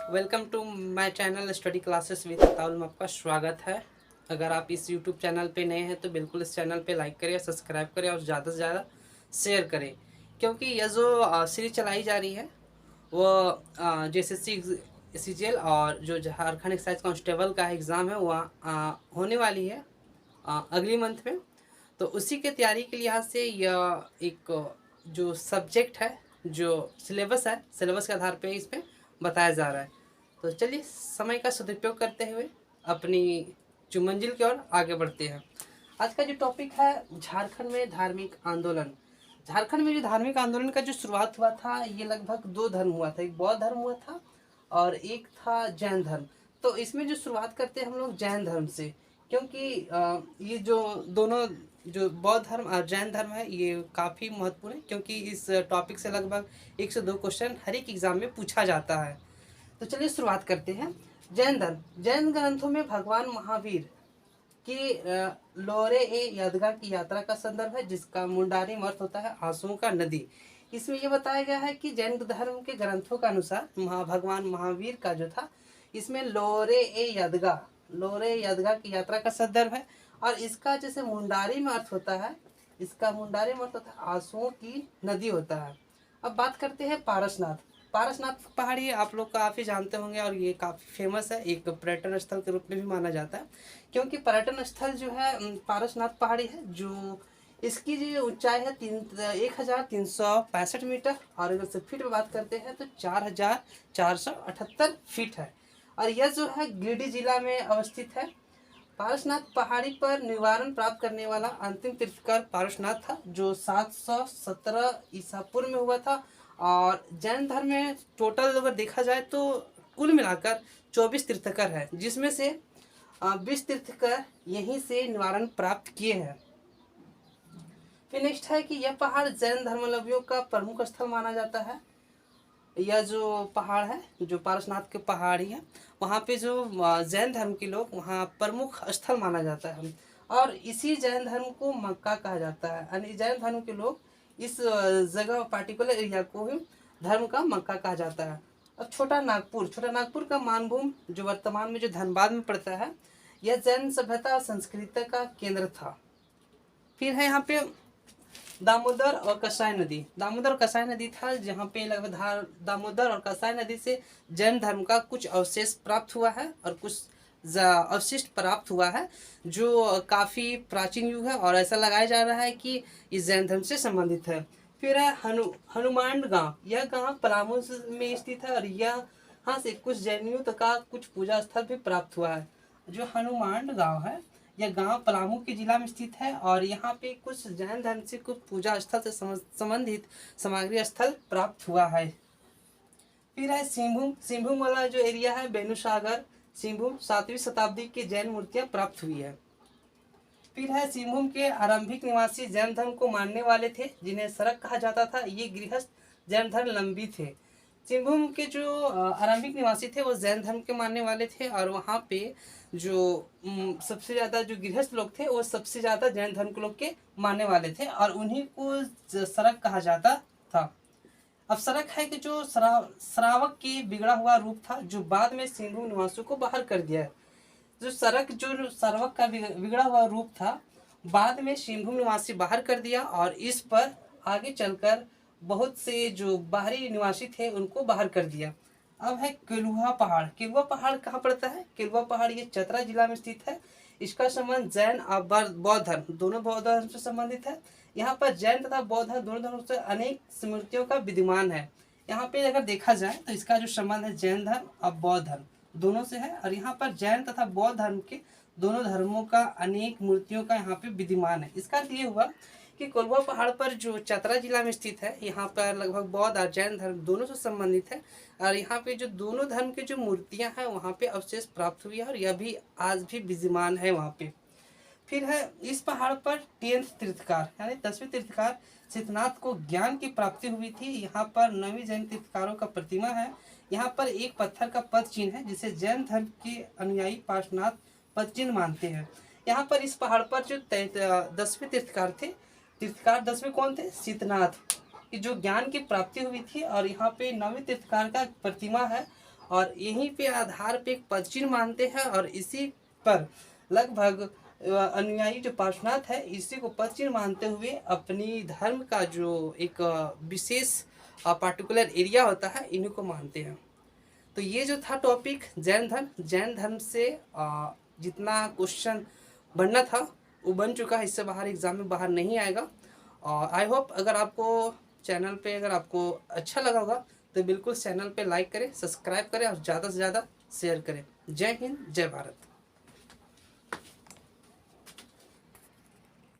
Welcome to my channel study classes with Taul में आपका स्वागत है। अगर आप इस यूट्यूब चैनल पे नए हैं तो बिल्कुल इस चैनल पे लाइक करें, सब्सक्राइब करें और ज़्यादा से ज़्यादा शेयर करें, क्योंकि यह जो सीरीज चलाई जा रही है वो JSSC CGL और जो झारखंड एक्साइज कांस्टेबल का एग्ज़ाम है वह होने वाली है अगली मंथ में। तो उसी के तैयारी के लिहाज से यह एक जो सब्जेक्ट है, जो सिलेबस के आधार पे इस पे बताया जा रहा है। तो चलिए समय का सदुपयोग करते हुए अपनी जो मंजिल की ओर आगे बढ़ते हैं। आज का जो टॉपिक है झारखंड में धार्मिक आंदोलन। झारखंड में जो धार्मिक आंदोलन का जो शुरुआत हुआ था ये लगभग दो धर्म हुआ था, एक बौद्ध धर्म हुआ था और एक था जैन धर्म। तो इसमें जो शुरुआत करते हैं हम लोग जैन धर्म से, क्योंकि ये जो दोनों जो बौद्ध धर्म और जैन धर्म है ये काफ़ी महत्वपूर्ण है, क्योंकि इस टॉपिक से लगभग 1 से 2 क्वेश्चन हर एक एग्जाम में पूछा जाता है। तो चलिए शुरुआत करते हैं। जैन धर्म, जैन ग्रंथों में भगवान महावीर की लोरे ए यदगा की यात्रा का संदर्भ है, जिसका मुंडारी अर्थ होता है आंसुओं का नदी। इसमें यह बताया गया है कि जैन धर्म के ग्रंथों का अनुसार भगवान महावीर का जो था इसमें लोरे यदगा की यात्रा का संदर्भ है। और इसका जैसे मुंडारी में अर्थ होता है, इसका मुंडारी में अर्थ होता है आंसुओं की नदी होता है। अब बात करते हैं पारसनाथ। पारसनाथ पहाड़ी आप लोग काफ़ी जानते होंगे और ये काफ़ी फेमस है, एक पर्यटन स्थल के रूप में भी माना जाता है, क्योंकि पर्यटन स्थल जो है पारसनाथ पहाड़ी है। जो इसकी जो ऊंचाई है 1365 मीटर, और अगर से फीट में बात करते हैं तो 4478 फीट है। और यह जो है गिरिडीह जिला में अवस्थित है। पारसनाथ पहाड़ी पर निवारण प्राप्त करने वाला अंतिम तीर्थंकर पारसनाथ था, जो 717 ईसा पूर्व में हुआ था। और जैन धर्म में टोटल अगर देखा जाए तो कुल मिलाकर 24 तीर्थंकर है, जिसमें से 20 तीर्थंकर यहीं से निवारण प्राप्त किए हैं। फिर नेक्स्ट है कि यह पहाड़ जैन धर्मावलंबियों का प्रमुख स्थल माना जाता है। यह जो पहाड़ है, जो पारसनाथ के पहाड़ी है, वहाँ पे जो जैन धर्म के लोग वहाँ प्रमुख स्थल माना जाता है। और इसी जैन धर्म को मक्का कहा जाता है, यानी जैन धर्म के लोग इस जगह पार्टिकुलर एरिया को ही धर्म का मक्का कहा जाता है। अब छोटा नागपुर का मानभूम जो वर्तमान में जो धनबाद में पड़ता है, यह जैन सभ्यता और संस्कृति का केंद्र था। फिर है यहाँ पे दामोदर और कसाई नदी था, जहाँ पे लगभग दामोदर और कसाई नदी से जैन धर्म का कुछ अवशेष प्राप्त हुआ है और कुछ अवशिष्ट प्राप्त हुआ है, जो काफ़ी प्राचीन युग है और ऐसा लगाया जा रहा है कि इस जैन धर्म से संबंधित है। फिर है हनुमान गांव। यह गांव पलामू में स्थित है और यहाँ से कुछ जैनियों का कुछ पूजा स्थल भी प्राप्त हुआ है। जो हनुमान गांव है यह गांव पलामू के जिला में स्थित है और यहाँ पे कुछ जैन धर्म से कुछ पूजा स्थल से संबंधित सामग्री स्थल प्राप्त हुआ है। फिर है सिंहभूम वाला जो एरिया है बेनुसागर सिंहभूम, 7वीं शताब्दी की जैन मूर्तियां प्राप्त हुई है। फिर है सिंहभूम के आरंभिक निवासी जैन धर्म को मानने वाले थे, जिन्हें सरक कहा जाता था। ये गृहस्थ जैन धर्म लंबी थे। सिंहभूम के जो आरंभिक निवासी थे वो जैन धर्म के मानने वाले थे, और वहाँ पे जो सबसे ज़्यादा जो गृहस्थ लोग थे वो सबसे ज़्यादा जैन धर्म के लोग के मानने वाले थे, और उन्हीं को सरक कहा जाता था। अब सरक है कि जो श्रावक की बिगड़ा हुआ रूप था, जो बाद में सिंहभूम निवासियों को बाहर कर दिया है। जो सरवक का बिगड़ा हुआ रूप था, बाद में सिंहभूम निवासी बाहर कर दिया, और इस पर आगे चलकर बहुत से जो बाहरी निवासी थे उनको बाहर कर दिया। अब है केलुआ पहाड़ कहाँ पड़ता है? केलुआ पहाड़ ये चतरा जिला में स्थित है। इसका संबंध जैन और बौद्ध धर्म, दोनों बौद्ध धर्म से संबंधित है। यहाँ पर जैन तथा बौद्ध धर्म दोनों धर्म से अनेक स्मृतियों का विद्यमान है। यहाँ पे अगर देखा जाए तो इसका जो संबंध है जैन धर्म और बौद्ध धर्म दोनों से है, और यहाँ पर जैन तथा बौद्ध धर्म के दोनों धर्मों का अनेक मूर्तियों का यहाँ पे विद्यमान है। इसका ये हुआ कि कोलवा पहाड़ पर जो चतरा जिला में स्थित है, यहाँ पर लगभग बौद्ध और जैन धर्म दोनों से संबंधित है, और यहाँ पे जो दोनों धर्म की जो मूर्तियाँ हैं वहाँ पे अवशेष प्राप्त हुई है, और यह भी आज भी विद्यमान है वहाँ पे। फिर है इस पहाड़ पर 10th तीर्थकार यानी 10वें तीर्थकार सिद्धनाथ को ज्ञान की प्राप्ति हुई थी। यहाँ पर 9वीं जैन तीर्थकारों का प्रतिमा है। यहाँ पर एक पत्थर का पद चिन्ह है, जिसे जैन धर्म के अनुयायी पार्श्वनाथ पद चिन्ह मानते हैं। यहाँ पर इस पहाड़ पर जो 10वें तीर्थकार थे, तीर्थकार 10वें कौन थे? सिद्धनाथ की जो ज्ञान की प्राप्ति हुई थी, और यहाँ पे 9वें तीर्थकार का प्रतिमा है, और यहीं पे आधार पे एक पद चिन्ह मानते हैं और इसी पर लगभग अनुयायी जो पार्श्वनाथ है इसी को पद चिन्ह मानते हुए अपनी धर्म का जो एक विशेष पार्टिकुलर एरिया होता है इन्हीं को मानते हैं। तो ये जो था टॉपिक जैन धर्म से जितना क्वेश्चन बनना था वो बन चुका है, इससे बाहर एग्जाम में बाहर नहीं आएगा। और आई होप अगर आपको चैनल पे अगर आपको अच्छा लगा होगा तो बिल्कुल चैनल पे लाइक करें, सब्सक्राइब करें और ज़्यादा से ज़्यादा शेयर करें। जय हिंद, जय भारत।